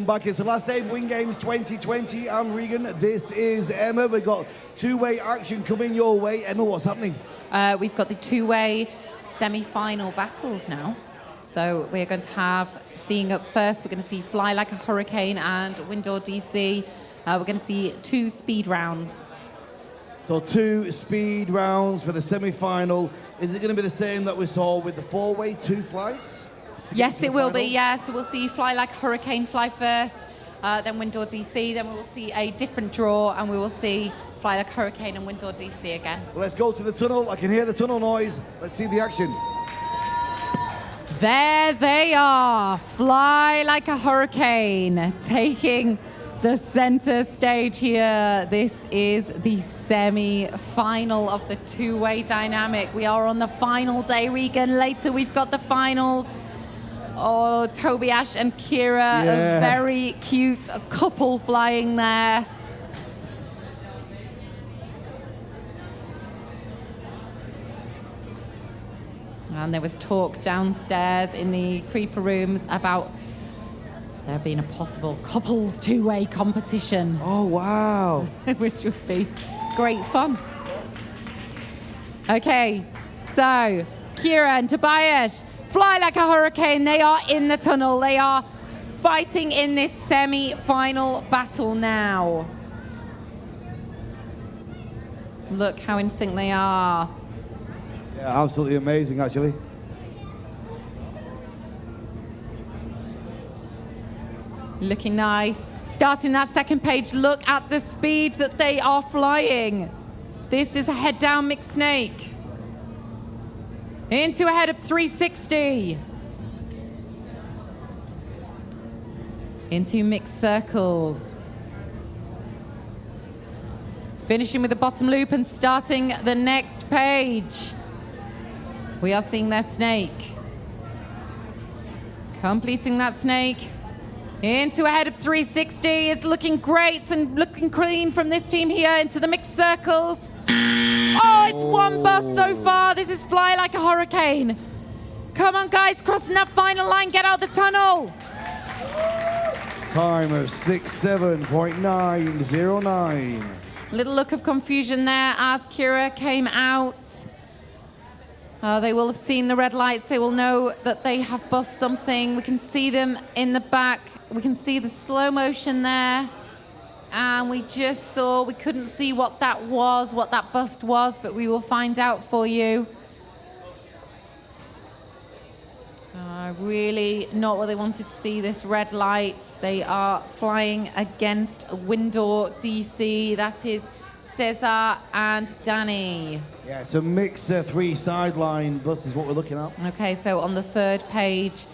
back. It's the last day of Win Games 2020. I'm Regan. This is Emma. We've got two-way action coming your way. Emma, what's happening? We've got the two-way semi-final battles now. So we're going to have, seeing up first, we're going to see Fly Like a Hurricane and Windoor DC. We're going to see 2 speed rounds. So 2 speed rounds for the semi-final. Is it going to be the same that we saw with the four-way, 2 flights? Yes, it will be, yeah. So we'll see Fly Like a Hurricane fly first, then Windoor DC, then we will see a different draw, and we will see Fly Like a Hurricane and Windoor DC again. Well, let's go to the tunnel. I can hear the tunnel noise. Let's see the action. There they are, Fly Like a Hurricane, taking the center stage here. This is the semi-final of the two-way dynamic. We are on the final day, Regan. Later we've got the finals. Oh, Tobias and Kira, a very cute couple flying there. And there was talk downstairs in the creeper rooms about there being a possible couples two-way competition. Oh, wow. Which would be great fun. Okay, so Kira and Tobias, Fly Like a Hurricane. They are in the tunnel. They are fighting in this semi-final battle now. Look how in sync they are. Yeah, absolutely amazing, actually. Looking nice. Starting that second page, look at the speed that they are flying. This is a head-down mixed snake. Into a head of 360. Into mixed circles. Finishing with the bottom loop and starting the next page. We are seeing their snake. Completing that snake. Into a head of 360. It's looking great and looking clean from this team here into the mixed circles. Oh, it's one bus so far. This is Fly Like a Hurricane. Come on, guys, crossing that final line. Get out the tunnel. Time of 6:7.909. Little look of confusion there as Kira came out. They will have seen the red lights. They will know that they have bust something. We can see them in the back. We can see the slow motion there. And we just saw, we couldn't see what that was, what that bust was, but we will find out for you. Really not what they wanted to see, this red light. They are flying against Windoor DC. That is Cesar and Danny. Yeah, it's a mix 3 sideline bus is what we're looking at. Okay, so on the third page.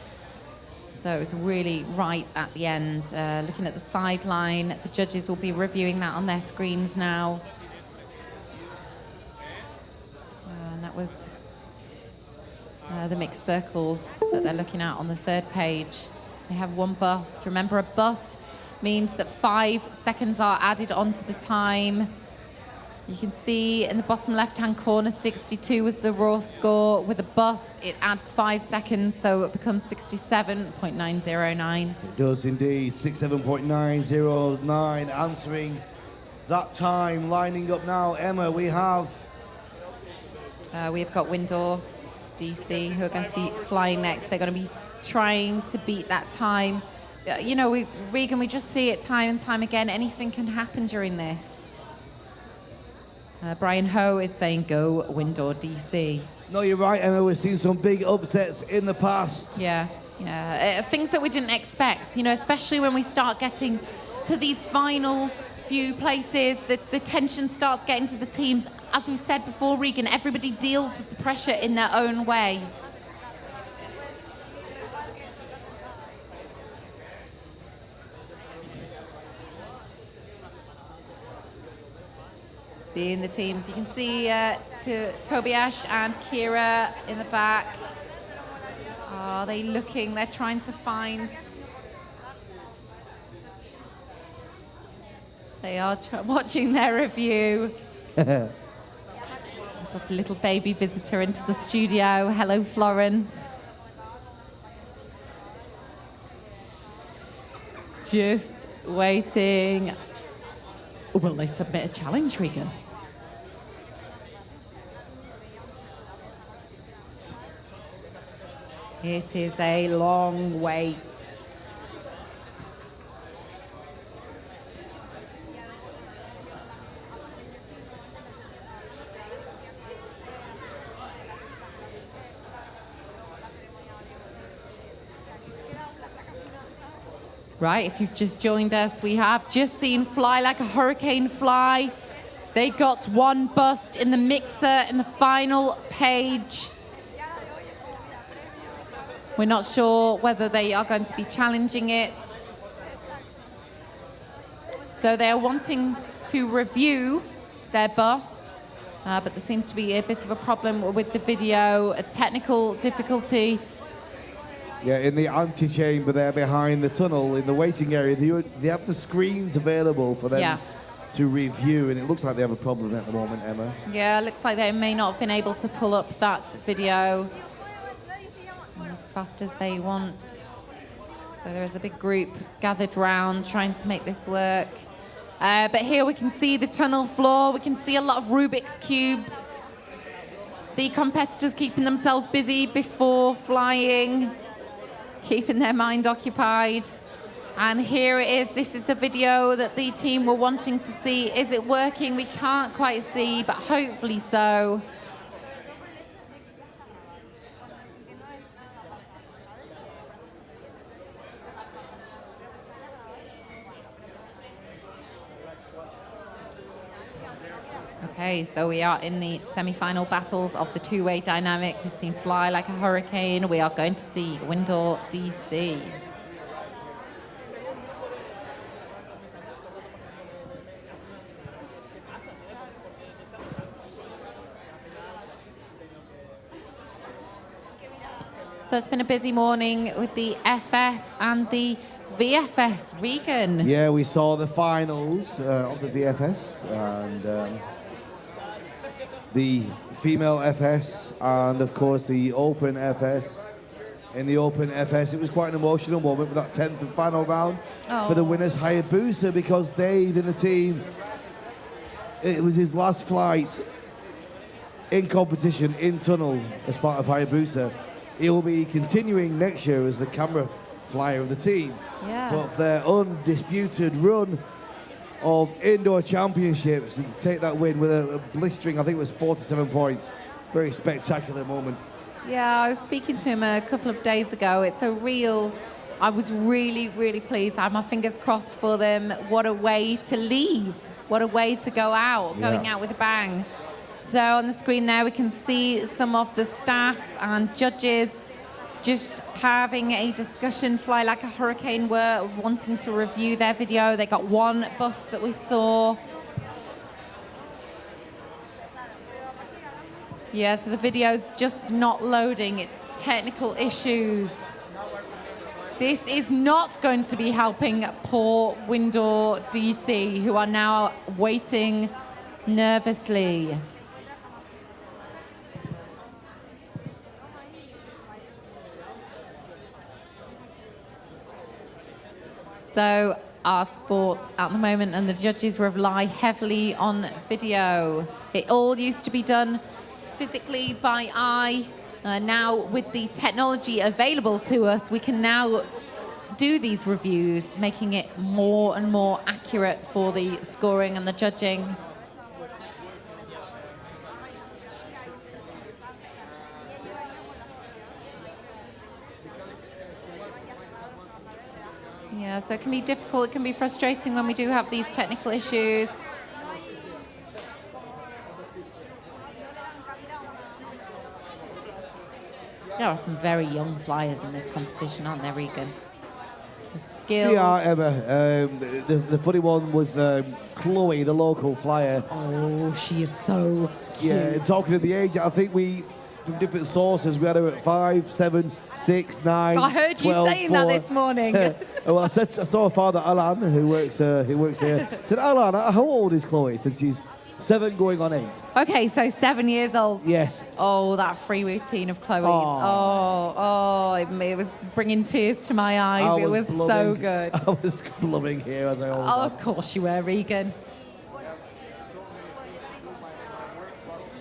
So it's really right at the end, looking at the sideline. The judges will be reviewing that on their screens now. And that was the mixed circles that they're looking at on the third page. They have 1 bust. Remember, a bust means that 5 seconds are added onto the time. You can see in the bottom left-hand corner, 62 was the raw score. With a bust, it adds 5 seconds, so it becomes 67.909. It does indeed, 67.909, answering that time. Lining up now, Emma, we have got Windoor DC, who are going to be flying next. They're going to be trying to beat that time. You know, Regan, we just see it time and time again. Anything can happen during this. Brian Ho is saying go Windoor DC. No, you're right, Emma. We've seen some big upsets in the past. Yeah. Things that we didn't expect, you know, especially when we start getting to these final few places, the tension starts getting to the teams. As we said before, Regan, everybody deals with the pressure in their own way. Seeing the teams, you can see Tobias and Kira in the back. Are they looking? They're trying to find. They are watching their review. Got a little baby visitor into the studio. Hello, Florence. Just waiting. Will they submit a challenge, Regan? It is a long wait. Right, if you've just joined us, we have just seen Fly Like a Hurricane fly. They got one bust in the mixer in the final page. We're not sure whether they are going to be challenging it. So they're wanting to review their bust, but there seems to be a bit of a problem with the video, a technical difficulty. Yeah, in the antechamber there behind the tunnel, in the waiting area, they have the screens available for them to review, and it looks like they have a problem at the moment, Emma. Yeah, looks like they may not have been able to pull up that video as fast as they want. So there is a big group gathered round trying to make this work. But here we can see the tunnel floor. We can see a lot of Rubik's Cubes. The competitors keeping themselves busy before flying, keeping their mind occupied. And here it is. This is a video that the team were wanting to see. Is it working? We can't quite see, but hopefully so. Okay, so we are in the semi-final battles of the two-way dynamic. We've seen Fly Like a Hurricane. We are going to see Windoor DC. So it's been a busy morning with the FS and the VFS. Regan. Yeah, we saw the finals of the VFS and the female FS and, of course, the Open FS. In the Open FS, it was quite an emotional moment with that 10th and final round for the winners, Hayabusa, because Dave in the team, it was his last flight in competition in tunnel as part of Hayabusa. He'll be continuing next year as the camera flyer of the team. Yeah. But for their undisputed run of indoor championships, and to take that win with a blistering, I think it was 47 points. Very spectacular moment. Yeah, I was speaking to him a couple of days ago. It's a real, I was really, really pleased. I had my fingers crossed for them. What a way to leave. What a way to go out, going out with a bang. So on the screen there, we can see some of the staff and judges just having a discussion. Fly Like a Hurricane were wanting to review their video. They got one bust that we saw. Yeah, so the video's just not loading. It's technical issues. This is not going to be helping poor Windoor DC, who are now waiting nervously. So our sport at the moment, and the judges rely heavily on video. It all used to be done physically by eye. Now with the technology available to us, we can now do these reviews, making it more and more accurate for the scoring and the judging. Yeah, so it can be difficult, it can be frustrating when we do have these technical issues. There are some very young flyers in this competition, aren't there, Regan? The skills. Yeah, Emma. The funny one with Chloe, the local flyer. Oh, she is so cute. Yeah, talking of the age, I think we, from different sources, we had her at 5, 7, 6, 9. I heard 12, you saying 4. that this morning. Well, I saw her father, Alan, who works here. I said, Alan, how old is Chloe? He said she's 7 going on 8. Okay, so 7 years old. Yes. Oh, that free routine of Chloe's. Oh, it was bringing tears to my eyes. It was so good. I was blubbing here as I always Oh, of course you were, Regan.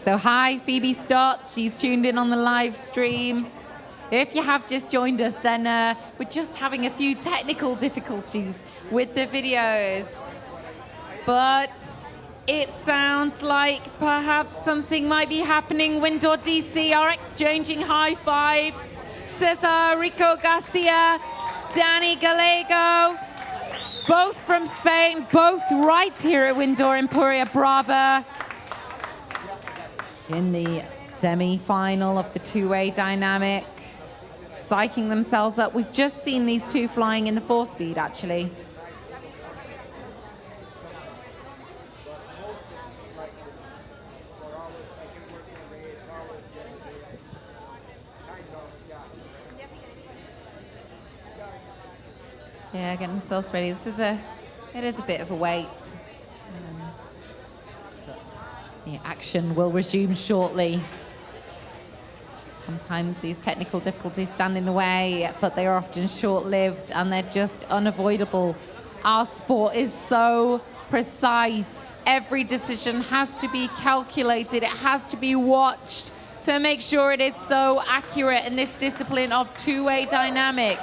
So hi, Phoebe Stott. She's tuned in on the live stream. If you have just joined us, then we're just having a few technical difficulties with the videos. But it sounds like perhaps something might be happening. Windoor DC are exchanging high fives. Cesar Rico Garcia, Danny Gallego, both from Spain, both right here at Windoor Empuriabrava. In the semi-final of the two-way dynamic, psyching themselves up. We've just seen these two flying in the 4-speed, actually. Yeah, getting themselves ready. It is a bit of a wait. But the action will resume shortly. Sometimes these technical difficulties stand in the way, but they are often short-lived and they're just unavoidable. Our sport is so precise. Every decision has to be calculated. It has to be watched to make sure it is so accurate in this discipline of two-way dynamic.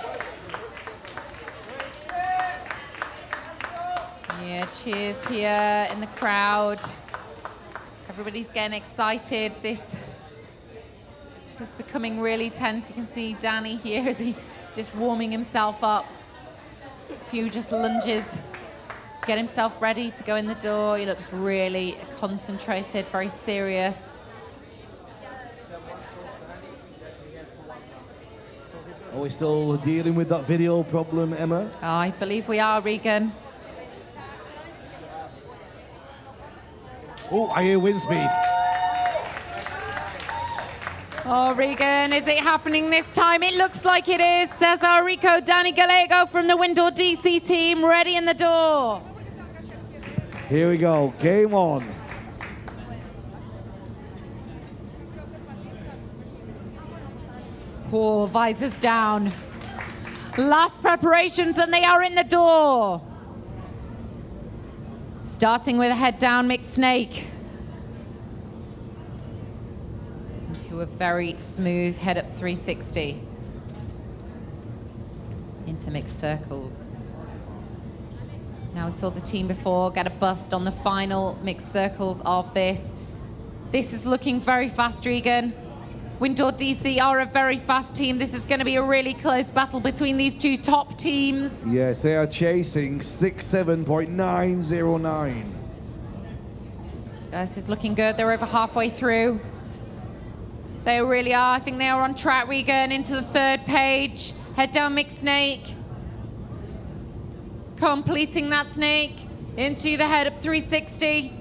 Yeah, cheers here in the crowd. Everybody's getting excited. This is becoming really tense. You can see Danny here as he just warming himself up. A few just lunges. Get himself ready to go in the door. He looks really concentrated, very serious. Are we still dealing with that video problem, Emma? Oh, I believe we are, Regan. Oh, I hear wind speed. Oh, Regan, is it happening this time? It looks like it is. Cesar Rico, Danny Gallego from the Windoor DC team, ready in the door. Here we go, game on. Oh, visors down. Last preparations and they are in the door. Starting with a head down mixed snake. Into a very smooth head up 360. Into mixed circles. Now we saw the team before get a bust on the final mixed circles of this. This is looking very fast, Regan. Windoor DC are a very fast team. This is going to be a really close battle between these two top teams. Yes, they are chasing 67.909. This is looking good. They're over halfway through. They really are. I think they are on track, Regan, into the third page. Head down mixed snake. Completing that snake into the head up 360.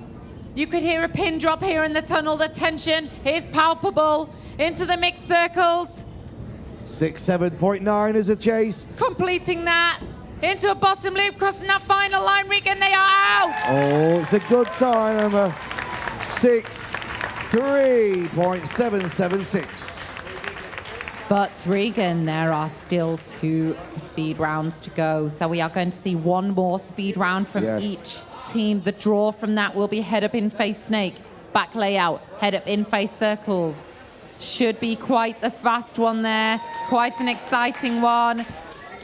You could hear a pin drop here in the tunnel. The tension is palpable. Into the mixed circles. 67.9 is a chase. Completing that. Into a bottom loop, crossing that final line, Regan, they are out. Oh, it's a good time, Emma. 6.3.776. But Regan, there are still 2 speed rounds to go. So we are going to see one more speed round from each team. The draw from that will be head up in face snake, back layout, head up in face circles. Should be quite a fast one there, quite an exciting one.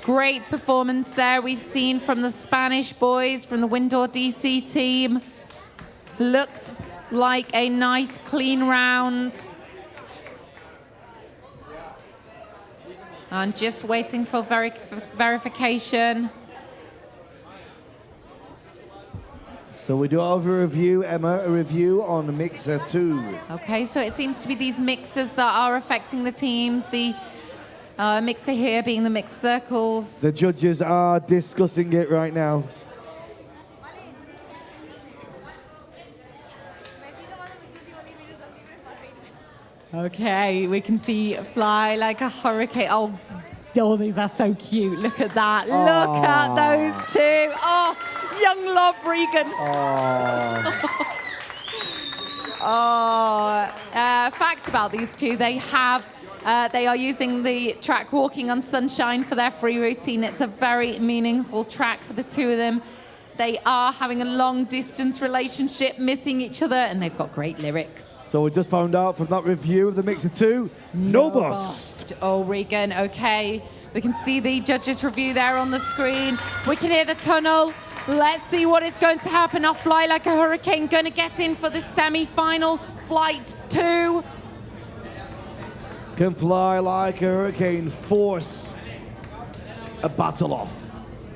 Great performance there we've seen from the Spanish boys, from the Windoor DC team. Looked like a nice clean round. And just waiting for verification. So we do have a review, Emma, a review on Mixer 2. Okay, so it seems to be these mixers that are affecting the teams. The mixer here being the mixed circles. The judges are discussing it right now. Okay, we can see fly like a hurricane. Oh, these are so cute. Look at that. Aww. Look at those two. Oh, young love, Regan. Fact about these two, they are using the track Walking on Sunshine for their free routine. It's a very meaningful track for the two of them. They are having a long-distance relationship, missing each other, and they've got great lyrics. So we just found out from that review of the Mixer 2, no bust. Oh, Regan, okay. We can see the judges' review there on the screen. We can hear the tunnel. Let's see what is going to happen. Now, Fly Like a Hurricane going to get in for the semi-final, Flight 2. Can Fly Like a Hurricane force a battle off?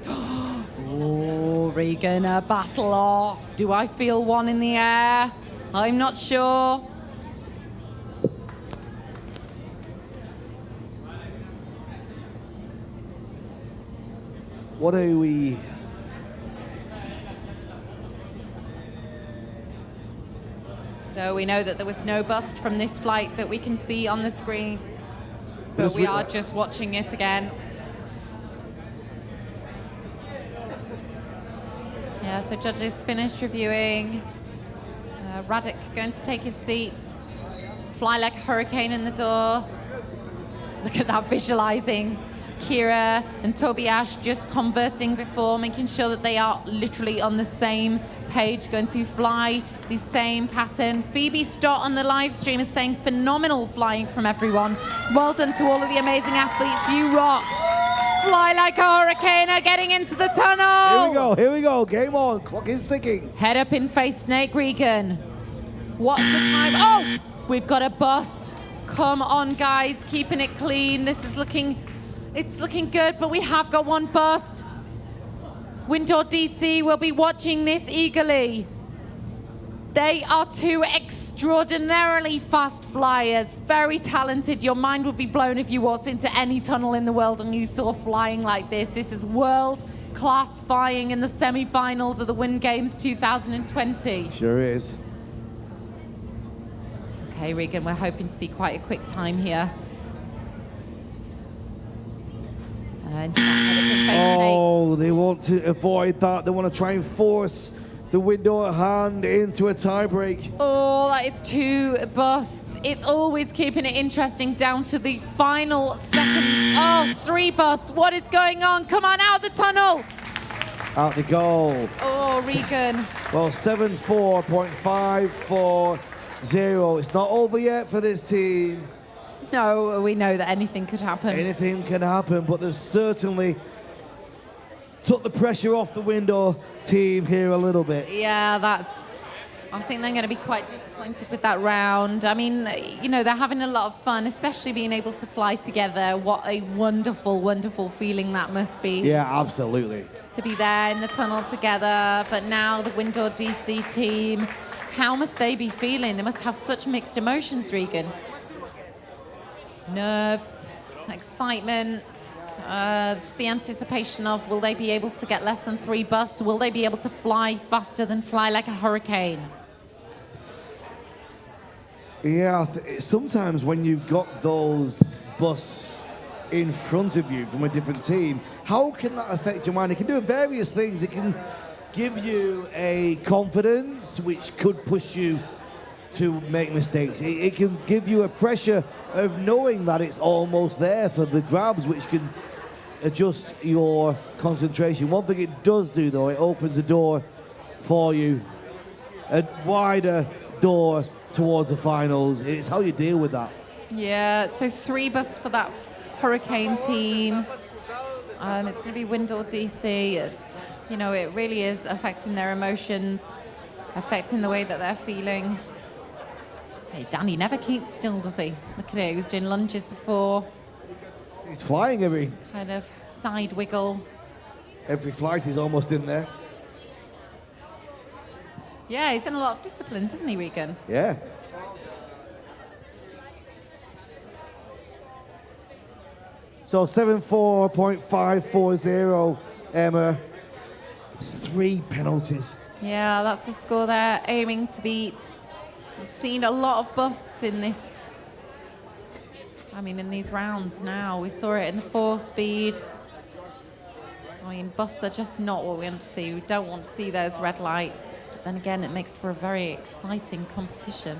Oh, Regan, a battle off. Do I feel one in the air? I'm not sure. What are we... So we know that there was no bust from this flight that we can see on the screen, but we are just watching it again. Yeah, so judges finished reviewing. Radek going to take his seat. Fly Like a Hurricane in the door. Look at that visualizing. Kira and Tobias just conversing before, making sure that they are literally on the same page, going to fly the same pattern. Phoebe Stott on the live stream is saying phenomenal flying from everyone. Well done to all of the amazing athletes. You rock. Fly Like a Hurricane are getting into the tunnel. Here we go. Game on. Clock is ticking. Head up in face, Snake Regan. What's the time? Oh, we've got a bust. Come on, guys, keeping it clean. This is looking, it's looking good, but we have got one bust. Windoor DC will be watching this eagerly. They are two extraordinarily fast flyers, very talented. Your mind would be blown if you walked into any tunnel in the world and you saw flying like this. This is world-class flying in the semi-finals of the Wind Games 2020. Sure is. Okay, Regan, we're hoping to see quite a quick time here. Oh, they want to avoid that. They want to try and force the Windoor hand into a tiebreak. Oh, that is two busts. It's always keeping it interesting down to the final seconds. Oh, three busts. What is going on? Come on, out the tunnel. Out the goal. Oh, Regan. Well, 7-4.540. It's not over yet for this team. No, we know that anything could happen. Anything can happen, but they've certainly took the pressure off the Windoor team here a little bit. Yeah, I think they're going to be quite disappointed with that round. I mean, you know, they're having a lot of fun, especially being able to fly together. What a wonderful, wonderful feeling that must be. Yeah, absolutely. To be there in the tunnel together. But now the Windoor DC team, how must they be feeling? They must have such mixed emotions, Regan. Nerves, excitement, just the anticipation of, will they be able to get less than three busts? Will they be able to fly faster than Fly Like a Hurricane? Yeah, sometimes when you've got those busts in front of you from a different team, how can that affect your mind? It can do various things. It can give you a confidence which could push you to make mistakes. It can give you a pressure of knowing that it's almost there for the grabs, which can adjust your concentration. One thing it does do, though, it opens the door for you, a wider door towards the finals. It's how you deal with that. Yeah, so three busts for that Hurricane team. It's going to be Windoor DC. It's, you know, it really is affecting their emotions, affecting the way that they're feeling. Hey, Danny never keeps still, does he? Look at it, he was doing lunges before. He's flying every... Kind of side wiggle. Every flight he's almost in there. Yeah, he's in a lot of disciplines, isn't he, Regan? Yeah. So 7-4.540, Emma. It's 3 penalties. Yeah, that's the score they're aiming to beat. We've seen a lot of busts in this. I mean, in these rounds now. We saw it in the 4-speed. I mean, busts are just not what we want to see. We don't want to see those red lights. Then again, it makes for a very exciting competition.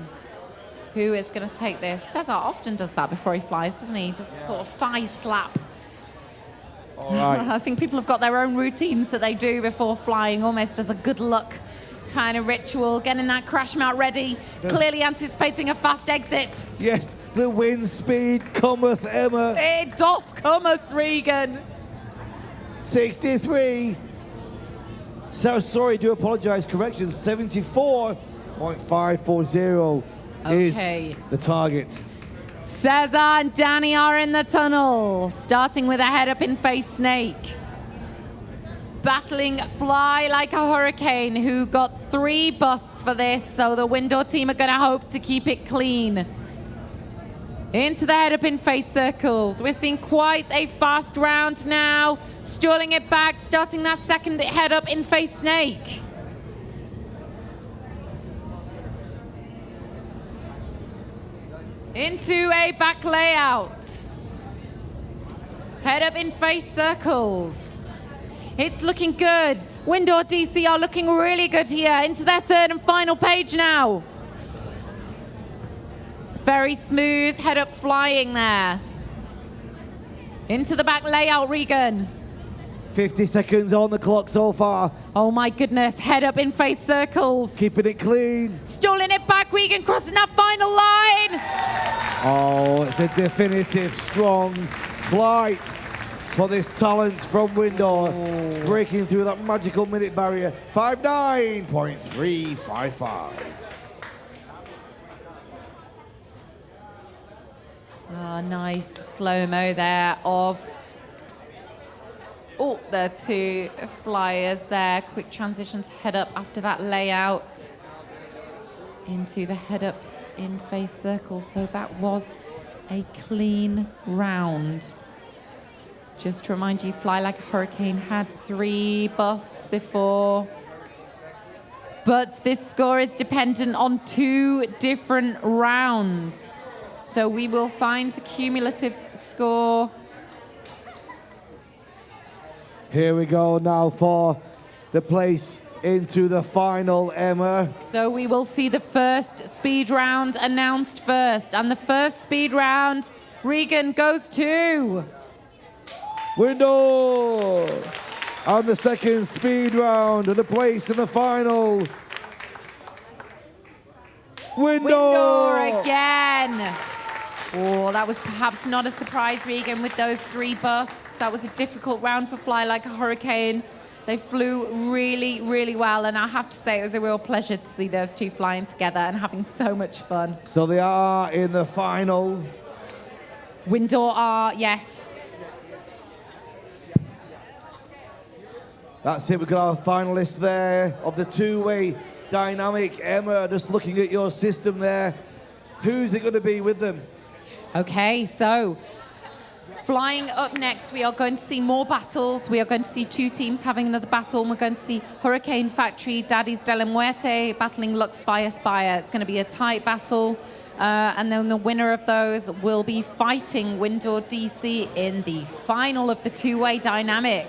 Who is going to take this? Cesar often does that before he flies, doesn't he? Does a sort of thigh slap. All right. I think people have got their own routines that they do before flying, almost as a good luck kind of ritual. Getting that crash mount ready, clearly anticipating a fast exit. Yes, the wind speed cometh, Emma. It doth cometh, Regan. 63. So sorry, do apologize. Correction, 74.540 is the target. Cesar and Danny are in the tunnel, starting with a head up in face snake. Battling Fly Like a Hurricane, who got 3 busts for this, so the Windoor team are going to hope to keep it clean. Into the head up in face circles. We're seeing quite a fast round now. Stalling it back, starting that second head up in face snake. Into a back layout. Head up in face circles. It's looking good. Windoor DC are looking really good here. Into their third and final page now. Very smooth, head up flying there. Into the back layout, Regan. 50 seconds on the clock so far. Oh my goodness, head up in face circles. Keeping it clean. Stalling it back, Regan crossing that final line. Oh, it's a definitive strong flight for this talent from Windoor. Breaking through that magical minute barrier. 59.355. Oh, nice slow-mo there of the 2 flyers there. Quick transitions head up after that layout into the head up in face circles. So that was a clean round. Just to remind you, Fly Like a Hurricane had 3 busts before. But this score is dependent on 2 different rounds. So we will find the cumulative score. Here we go now for the place into the final, Emma. So we will see the first speed round announced first. And the first speed round, Regan, goes to Windoor. And the second speed round and the place in the final, Windoor again. Oh, that was perhaps not a surprise, Regan, with those 3 busts. That was a difficult round for Fly Like a Hurricane. They flew really, really well, and I have to say it was a real pleasure to see those 2 flying together and having so much fun. So they are in the final. Windoor are, yes. That's it, we've got our finalists there of the 2-way dynamic. Emma, just looking at your system there, who's it going to be with them? Okay, so flying up next, we are going to see more battles. We are going to see 2 teams having another battle, and we're going to see Hurricane Factory, Daddies de la Muerte battling Lux Fire Spire. It's going to be a tight battle, and then the winner of those will be fighting Windoor DC in the final of the 2-way dynamic.